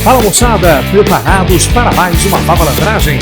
Fala moçada, preparados para mais uma malandragem?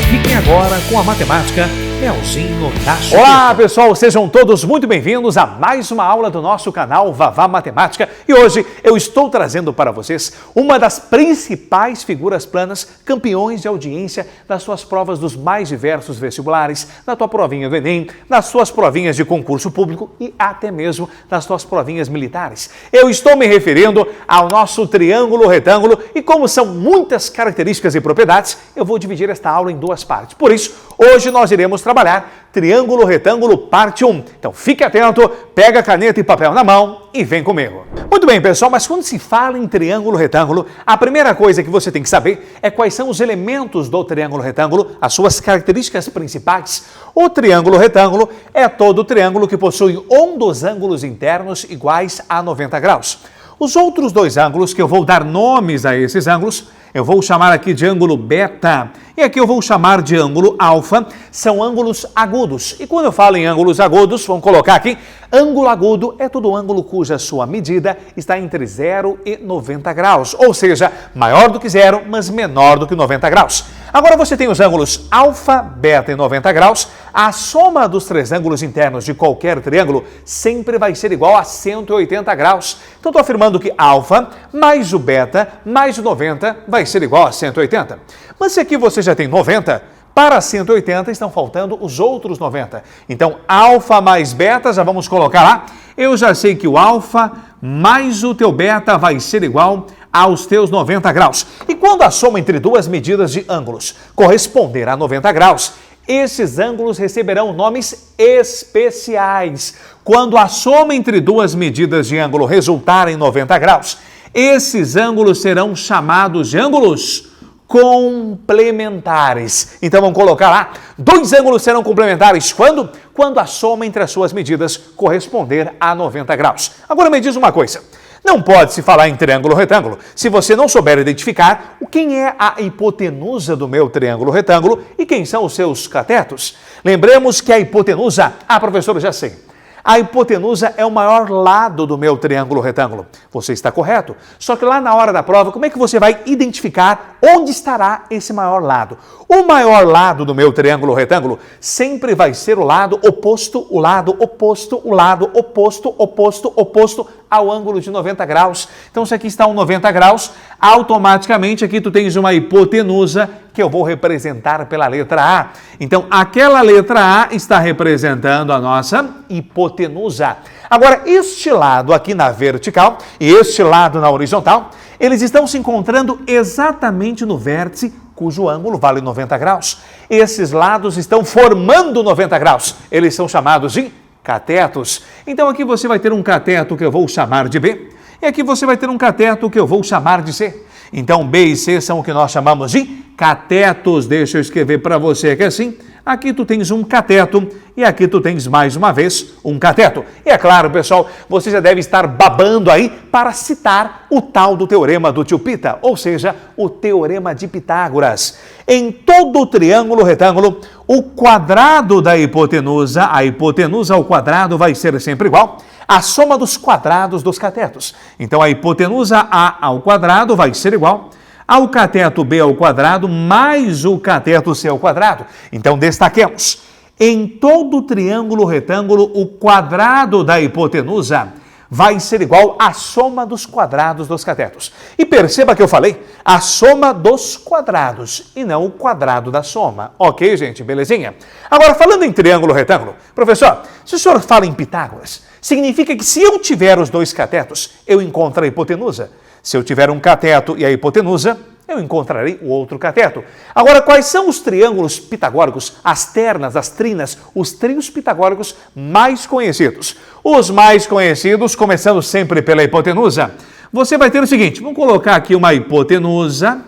Fiquem agora com a matemática Melzinho da Chupeta. Olá pessoal, sejam todos muito bem-vindos a mais uma aula do nosso canal Vavá Matemática. E hoje eu estou trazendo para vocês uma das principais figuras planas, campeões de audiência nas suas provas dos mais diversos vestibulares, na tua provinha do Enem, nas suas provinhas de concurso público e até mesmo nas tuas provinhas militares. Eu estou me referindo ao nosso triângulo retângulo e como são muitas características e propriedades, eu vou dividir esta aula em duas partes. Por isso, hoje nós iremos trabalhar triângulo retângulo parte 1. Então fique atento, pega caneta e papel na mão e vem comigo. Muito bem, pessoal, mas quando se fala em triângulo retângulo, a primeira coisa que você tem que saber é quais são os elementos do triângulo retângulo, as suas características principais. O triângulo retângulo é todo triângulo que possui um dos ângulos internos iguais a 90 graus. Os outros dois ângulos, que eu vou dar nomes a esses ângulos, eu vou chamar aqui de ângulo beta e aqui eu vou chamar de ângulo alfa, são ângulos agudos. E quando eu falo em ângulos agudos, vamos colocar aqui, ângulo agudo é todo ângulo cuja sua medida está entre 0 e 90 graus, ou seja, maior do que 0, mas menor do que 90 graus. Agora você tem os ângulos alfa, beta e 90 graus, a soma dos três ângulos internos de qualquer triângulo sempre vai ser igual a 180 graus. Então estou afirmando que alfa mais o beta mais o 90 vai ser igual a 180. Mas se aqui você já tem 90, para 180 estão faltando os outros 90. Então, alfa mais beta, já vamos colocar lá. Eu já sei que o alfa mais o teu beta vai ser igual aos teus 90 graus. E quando a soma entre duas medidas de ângulos corresponder a 90 graus, esses ângulos receberão nomes especiais. Quando a soma entre duas medidas de ângulo resultar em 90 graus, esses ângulos serão chamados de ângulos complementares. Então vamos colocar lá, dois ângulos serão complementares quando? Quando a soma entre as suas medidas corresponder a 90 graus. Agora me diz uma coisa, não pode se falar em triângulo retângulo se você não souber identificar quem é a hipotenusa do meu triângulo retângulo e quem são os seus catetos. Lembremos que a hipotenusa, professor, eu já sei. A hipotenusa é o maior lado do meu triângulo retângulo. Você está correto. Só que lá na hora da prova, como é que você vai identificar onde estará esse maior lado? O maior lado do meu triângulo retângulo sempre vai ser o lado oposto, o lado oposto, o lado oposto, oposto, oposto ao ângulo de 90 graus. Então, se aqui está um 90 graus, automaticamente aqui tu tens uma hipotenusa que eu vou representar pela letra A. Então, aquela letra A está representando a nossa hipotenusa. Agora, este lado aqui na vertical e este lado na horizontal, eles estão se encontrando exatamente no vértice cujo ângulo vale 90 graus. Esses lados estão formando 90 graus. Eles são chamados de catetos. Então, aqui você vai ter um cateto que eu vou chamar de B e aqui você vai ter um cateto que eu vou chamar de C. Então, B e C são o que nós chamamos de catetos. Deixa eu escrever para você aqui assim. Aqui tu tens um cateto e aqui tu tens mais uma vez um cateto. E é claro, pessoal, você já deve estar babando aí para citar o tal do teorema do tio Pita, ou seja, o teorema de Pitágoras. Em todo o triângulo retângulo, o quadrado da hipotenusa, a hipotenusa ao quadrado vai ser sempre igual à soma dos quadrados dos catetos. Então, a hipotenusa A ao quadrado vai ser igual ao cateto B ao quadrado mais o cateto C ao quadrado. Então, destaquemos, em todo o triângulo retângulo, o quadrado da hipotenusa vai ser igual à soma dos quadrados dos catetos. E perceba que eu falei a soma dos quadrados e não o quadrado da soma. Ok, gente? Belezinha? Agora, falando em triângulo retângulo, professor, se o senhor fala em Pitágoras, significa que se eu tiver os dois catetos, eu encontro a hipotenusa. Se eu tiver um cateto e a hipotenusa, eu encontrarei o outro cateto. Agora, quais são os triângulos pitagóricos, as ternas, as trinas, os trios pitagóricos mais conhecidos? Os mais conhecidos, começando sempre pela hipotenusa. Você vai ter o seguinte, vamos colocar aqui uma hipotenusa,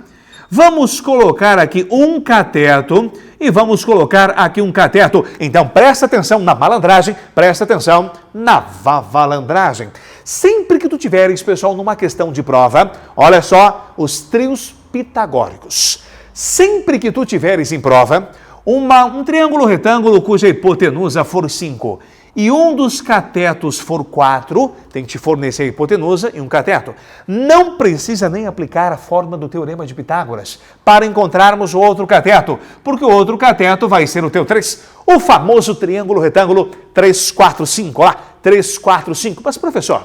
vamos colocar aqui um cateto e vamos colocar aqui um cateto. Então, presta atenção na malandragem, presta atenção na vavalandragem. Sempre que tu tiveres, pessoal, numa questão de prova, olha só, os trios pitagóricos. Sempre que tu tiveres em prova um triângulo retângulo cuja hipotenusa for 5 e um dos catetos for 4, tem que te fornecer a hipotenusa e um cateto, não precisa nem aplicar a fórmula do teorema de Pitágoras para encontrarmos o outro cateto, porque o outro cateto vai ser o teu 3, o famoso triângulo retângulo 3, 4, 5, lá, 3, 4, 5. Mas, professor,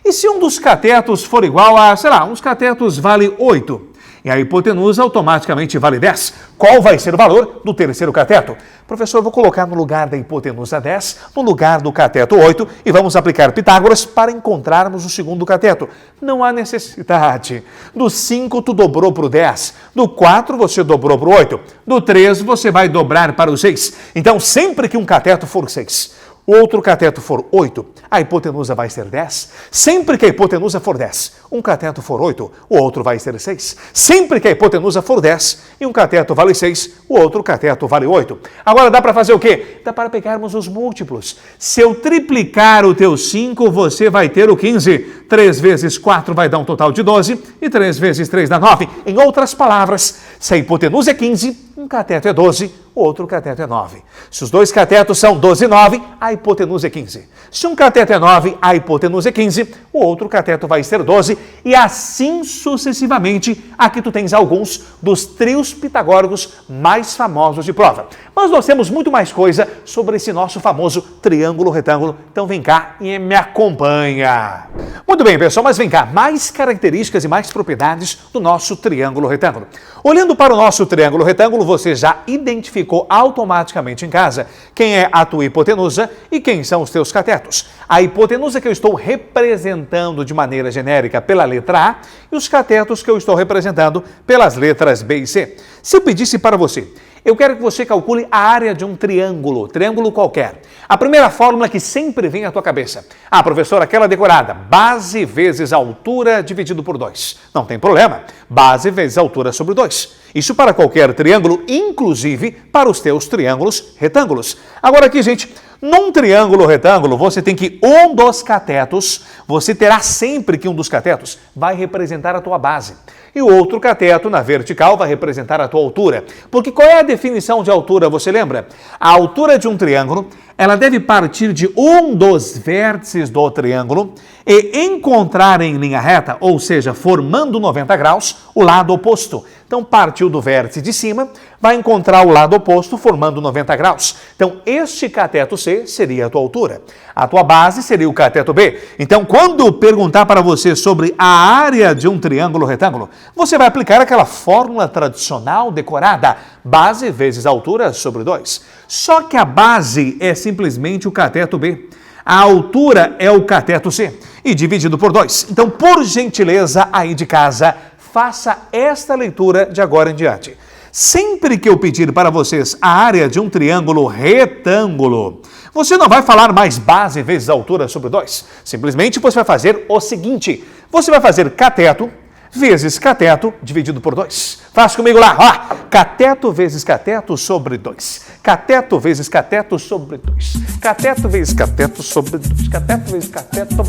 e se um dos catetos for igual a, sei lá, uns catetos vale 8? E a hipotenusa automaticamente vale 10. Qual vai ser o valor do terceiro cateto? Professor, eu vou colocar no lugar da hipotenusa 10, no lugar do cateto 8, e vamos aplicar Pitágoras para encontrarmos o segundo cateto. Não há necessidade. Do 5 tu dobrou para o 10, do 4 você dobrou para o 8, do 3 você vai dobrar para o 6. Então, sempre que um cateto for 6, o outro cateto for 8, a hipotenusa vai ser 10. Sempre que a hipotenusa for 10, um cateto for 8, o outro vai ser 6. Sempre que a hipotenusa for 10 e um cateto vale 6, o outro cateto vale 8. Agora dá para fazer o quê? Dá para pegarmos os múltiplos. Se eu triplicar o teu 5, você vai ter o 15. 3 vezes 4 vai dar um total de 12 e 3 vezes 3 dá 9. Em outras palavras, se a hipotenusa é 15, um cateto é 12, o outro cateto é 9. Se os dois catetos são 12 e 9, a hipotenusa é 15. Se um cateto é 9, a hipotenusa é 15, o outro cateto vai ser 12 e assim sucessivamente. Aqui tu tens alguns dos trios pitagóricos mais famosos de prova. Mas nós temos muito mais coisa sobre esse nosso famoso triângulo retângulo. Então vem cá e me acompanha. Muito bem, pessoal, mas vem cá, mais características e mais propriedades do nosso triângulo retângulo. Olhando para o nosso triângulo retângulo, você já identificou automaticamente em casa quem é a tua hipotenusa e quem são os teus catetos. A hipotenusa que eu estou representando de maneira genérica pela letra A e os catetos que eu estou representando pelas letras B e C. Se eu pedisse para você, eu quero que você calcule a área de um triângulo qualquer. A primeira fórmula que sempre vem à tua cabeça. Ah, professor, aquela decorada, base vezes altura dividido por 2. Não tem problema, base vezes altura sobre 2. Isso para qualquer triângulo, inclusive para os teus triângulos retângulos. Agora aqui, gente, num triângulo retângulo, você tem que um dos catetos, você terá sempre que um dos catetos vai representar a tua base. E o outro cateto, na vertical, vai representar a tua altura. Porque qual é a definição de altura, você lembra? A altura de um triângulo, ela deve partir de um dos vértices do triângulo e encontrar em linha reta, ou seja, formando 90 graus, o lado oposto. Então, partiu do vértice de cima, vai encontrar o lado oposto, formando 90 graus. Então, este cateto C seria a tua altura. A tua base seria o cateto B. Então, quando eu perguntar para você sobre a área de um triângulo retângulo, você vai aplicar aquela fórmula tradicional decorada, base vezes altura sobre 2. Só que a base é simplesmente o cateto B. A altura é o cateto C e dividido por 2. Então, por gentileza, aí de casa, faça esta leitura de agora em diante. Sempre que eu pedir para vocês a área de um triângulo retângulo, você não vai falar mais base vezes altura sobre 2. Simplesmente você vai fazer o seguinte. Você vai fazer cateto vezes cateto dividido por 2. Faz comigo lá, ó. Cateto vezes cateto sobre 2. Cateto vezes cateto sobre 2. Cateto vezes cateto sobre 2. Cateto vezes cateto...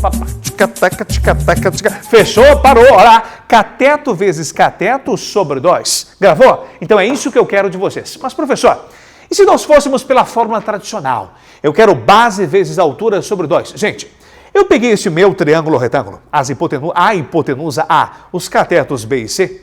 Fechou? Parou? Olha lá. Cateto vezes cateto sobre 2. Gravou? Então é isso que eu quero de vocês. Mas, professor, e se nós fôssemos pela fórmula tradicional? Eu quero base vezes altura sobre 2. Gente, eu peguei esse meu triângulo retângulo, a hipotenusa A, os catetos B e C,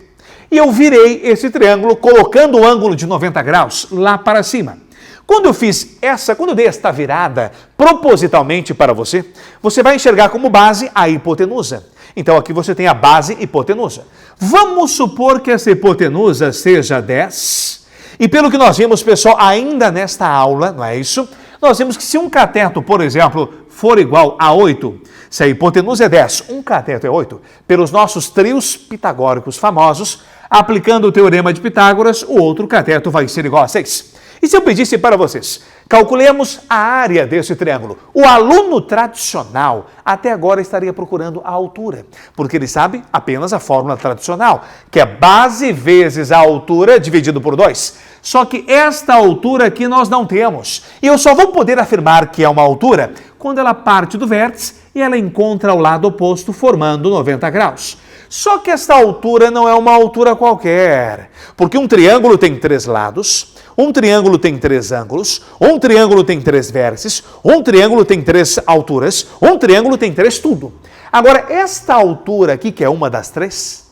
e eu virei esse triângulo colocando o ângulo de 90 graus lá para cima. Quando eu dei esta virada propositalmente para você, você vai enxergar como base a hipotenusa. Então aqui você tem a base hipotenusa. Vamos supor que essa hipotenusa seja 10. E pelo que nós vimos, pessoal, ainda nesta aula, não é isso? Nós vimos que se um cateto, por exemplo, for igual a 8, se a hipotenusa é 10, um cateto é 8, pelos nossos trios pitagóricos famosos, aplicando o teorema de Pitágoras, o outro cateto vai ser igual a 6. E se eu pedisse para vocês, calculemos a área desse triângulo. O aluno tradicional até agora estaria procurando a altura, porque ele sabe apenas a fórmula tradicional, que é base vezes a altura dividido por 2. Só que esta altura aqui nós não temos. E eu só vou poder afirmar que é uma altura quando ela parte do vértice e ela encontra o lado oposto formando 90 graus. Só que esta altura não é uma altura qualquer, porque um triângulo tem 3 lados, um triângulo tem 3 ângulos, um triângulo tem 3 vértices, um triângulo tem 3 alturas, um triângulo tem 3 tudo. Agora, esta altura aqui, que é uma das 3,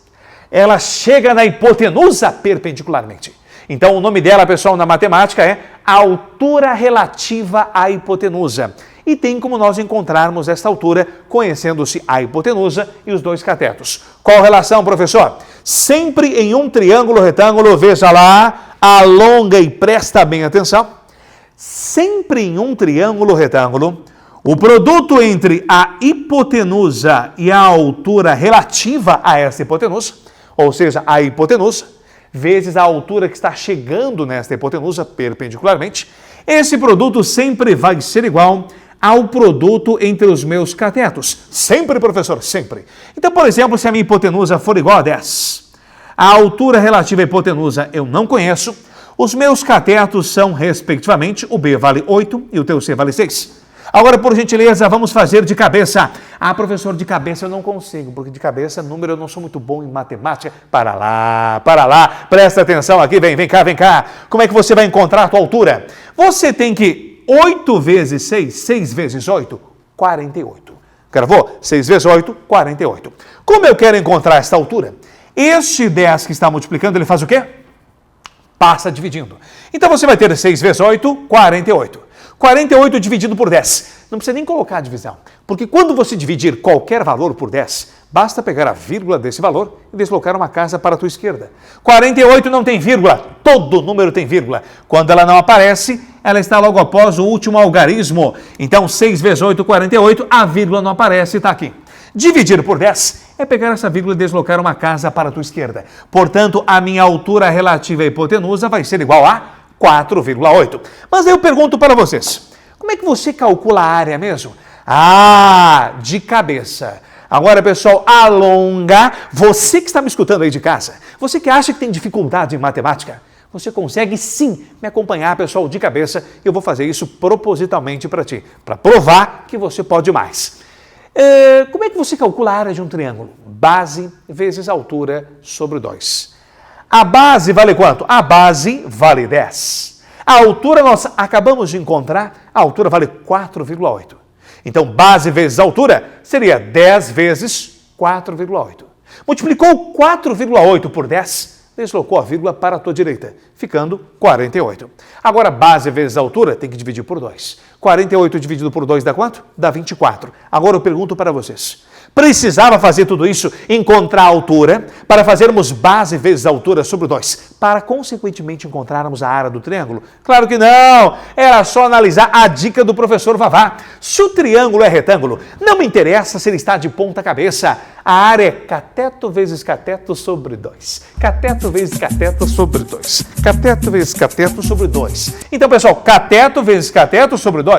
ela chega na hipotenusa perpendicularmente. Então, o nome dela, pessoal, na matemática é altura relativa à hipotenusa. E tem como nós encontrarmos esta altura conhecendo-se a hipotenusa e os dois catetos. Qual relação, professor? Sempre em um triângulo retângulo, veja lá, alonga e presta bem atenção. Sempre em um triângulo retângulo, o produto entre a hipotenusa e a altura relativa a essa hipotenusa, ou seja, a hipotenusa, vezes a altura que está chegando nesta hipotenusa perpendicularmente, esse produto sempre vai ser igual ao produto entre os meus catetos. Sempre, professor, sempre. Então, por exemplo, se a minha hipotenusa for igual a 10, a altura relativa à hipotenusa eu não conheço, os meus catetos são, respectivamente, o B vale 8 e o teu C vale 6. Agora, por gentileza, vamos fazer de cabeça. Ah, professor, de cabeça eu não consigo, porque de cabeça, número, eu não sou muito bom em matemática. Para lá, presta atenção aqui, vem cá. Como é que você vai encontrar a tua altura? Você tem que 8 vezes 6, 6 vezes 8, 48. Gravou? 6 vezes 8, 48. Como eu quero encontrar esta altura? Este 10 que está multiplicando, ele faz o quê? Passa dividindo. Então, você vai ter 6 vezes 8, 48. 48 dividido por 10. Não precisa nem colocar a divisão, porque quando você dividir qualquer valor por 10, basta pegar a vírgula desse valor e deslocar uma casa para a tua esquerda. 48 não tem vírgula, todo número tem vírgula. Quando ela não aparece, ela está logo após o último algarismo. Então, 6 vezes 8, 48, a vírgula não aparece, está aqui. Dividir por 10 é pegar essa vírgula e deslocar uma casa para a tua esquerda. Portanto, a minha altura relativa à hipotenusa vai ser igual a 4,8. Mas eu pergunto para vocês, como é que você calcula a área mesmo? Ah, de cabeça. Agora, pessoal, alonga. Você que está me escutando aí de casa, você que acha que tem dificuldade em matemática, você consegue sim me acompanhar, pessoal, de cabeça. Eu vou fazer isso propositalmente para ti, para provar que você pode mais. Como é que você calcula a área de um triângulo? Base vezes altura sobre 2. A base vale quanto? A base vale 10. A altura nós acabamos de encontrar, a altura vale 4,8. Então, base vezes altura seria 10 vezes 4,8. Multiplicou 4,8 por 10, deslocou a vírgula para a tua direita, ficando 48. Agora, base vezes altura tem que dividir por 2. 48 dividido por 2 dá quanto? Dá 24. Agora eu pergunto para vocês, precisava fazer tudo isso, encontrar a altura, para fazermos base vezes altura sobre 2, para consequentemente encontrarmos a área do triângulo? Claro que não! Era só analisar a dica do professor Vavá. Se o triângulo é retângulo, não me interessa se ele está de ponta cabeça. A área é cateto vezes cateto sobre 2. Cateto vezes cateto sobre 2. Cateto vezes cateto sobre 2. Então, pessoal, cateto vezes cateto sobre 2.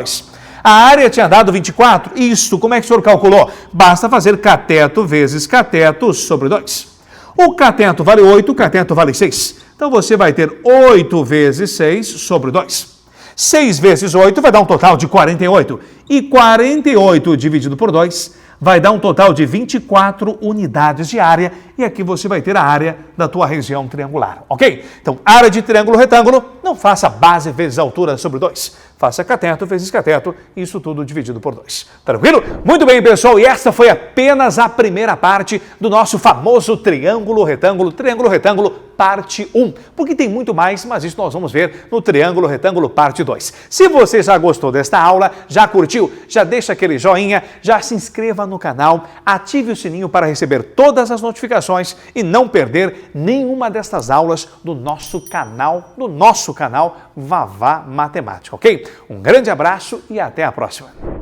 A área tinha dado 24. Isso, como é que o senhor calculou? Basta fazer cateto vezes cateto sobre 2. O cateto vale 8, o cateto vale 6. Então, você vai ter 8 vezes 6 sobre 2. 6 vezes 8 vai dar um total de 48. E 48 dividido por 2 vai dar um total de 24 unidades de área. E aqui você vai ter a área da tua região triangular, ok? Então, área de triângulo retângulo, não faça base vezes altura sobre 2. Faça cateto vezes cateto, isso tudo dividido por 2. Tranquilo? Muito bem, pessoal, e essa foi apenas a primeira parte do nosso famoso triângulo retângulo, parte 1. Porque tem muito mais, mas isso nós vamos ver no triângulo retângulo parte 2. Se você já gostou desta aula, já curtiu, já deixa aquele joinha, já se inscreva no canal, ative o sininho para receber todas as notificações e não perder nenhuma destas aulas do nosso canal Vavá Matemática, ok? Um grande abraço e até a próxima!